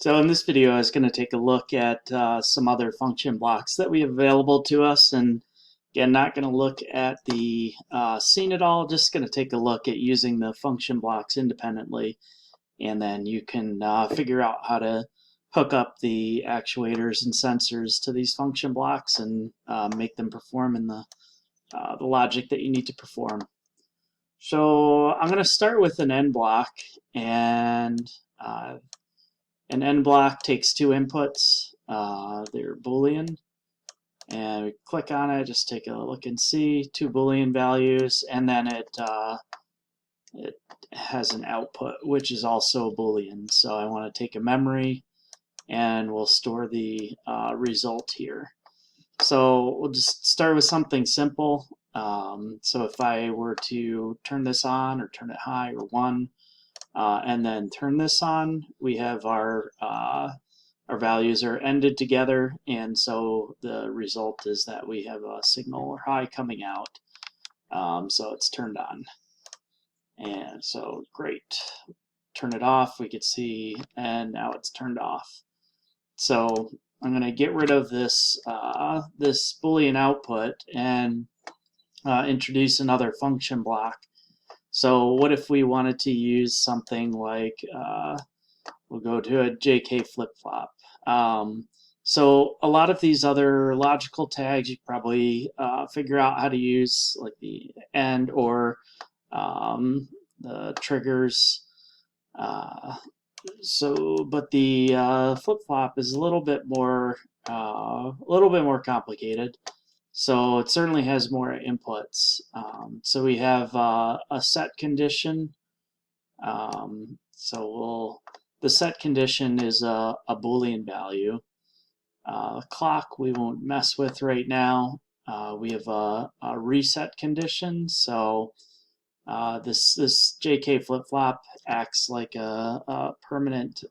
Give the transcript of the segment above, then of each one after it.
So in this video, I was going to take a look at some other function blocks that we have available to us. And again, not going to look at the scene at all, just going to take a look at using the function blocks independently. And then you can figure out how to hook up the actuators and sensors to these function blocks and make them perform in the logic that you need to perform. So I'm going to start with an end block, and an end block takes two inputs. They're Boolean, and we click on it, just take a look and see two Boolean values, and then it has an output, which is also Boolean. So I want to take a memory, and we'll store the result here. So we'll just start with something simple. So if I were to turn this on or turn it high or 1, and then turn this on, we have our values are ended together, and so the result is that we have a signal or high coming out. So it's turned on, and so great. Turn it off, we could see, and now it's turned off. So I'm going to get rid of this this Boolean output and introduce another function block. So what if we wanted to use something like, we'll go to a JK FlipFlop. So a lot of these other logical tags, you probably figure out how to use, like the AND or the triggers. But the flip-flop is a little bit more complicated. So it certainly has more inputs. So we have a set condition. The set condition is a Boolean value. Clock we won't mess with right now. We have a reset condition. So this JK flip-flop acts like a permanent.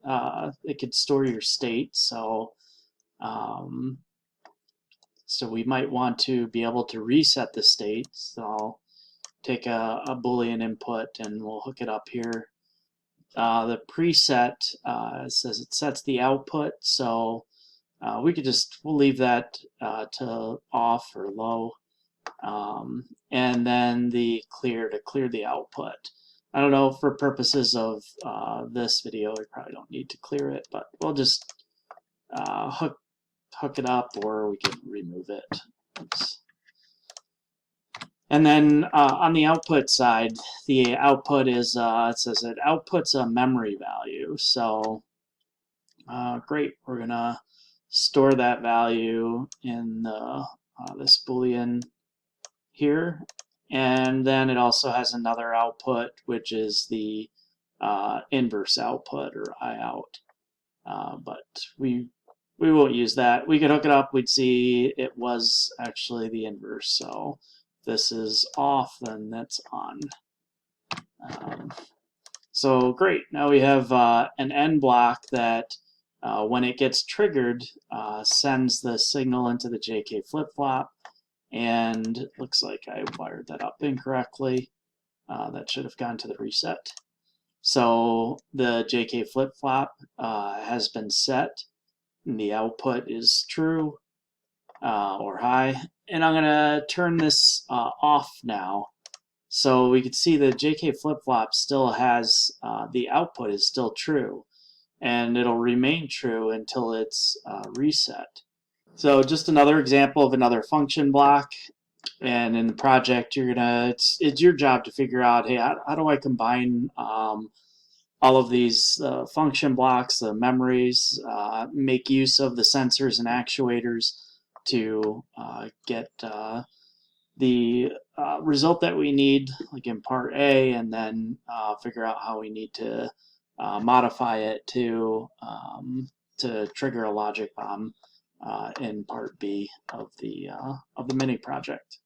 It could store your state. So we might want to be able to reset the state. So I'll take a Boolean input and we'll hook it up here. The preset says it sets the output, so we'll leave that to off or low. And then the clear to clear the output. I don't know, for purposes of this video, we probably don't need to clear it, but we'll just hook it up, or we can remove it. Oops. And then on the output side, the output is, it says it outputs a memory value. So great, we're going to store that value in this Boolean here. And then it also has another output, which is the inverse output, or IOUT. But we won't use that. We could hook it up, we'd see it was actually the inverse. So if this is off, then that's on. So great, now we have an end block that when it gets triggered, sends the signal into the JK flip-flop, and it looks like I wired that up incorrectly. That should have gone to the reset. So the JK flip-flop has been set, and the output is true or high. And I'm going to turn this off now. So we can see the JK flip-flop still has, the output is still true, and it'll remain true until it's reset. So just another example of another function block. And in the project, it's your job to figure out, hey, how do I combine all of these function blocks, the memories, make use of the sensors and actuators to get the result that we need, like in part A, and then figure out how we need to modify it to trigger a logic bomb in part B of the mini project.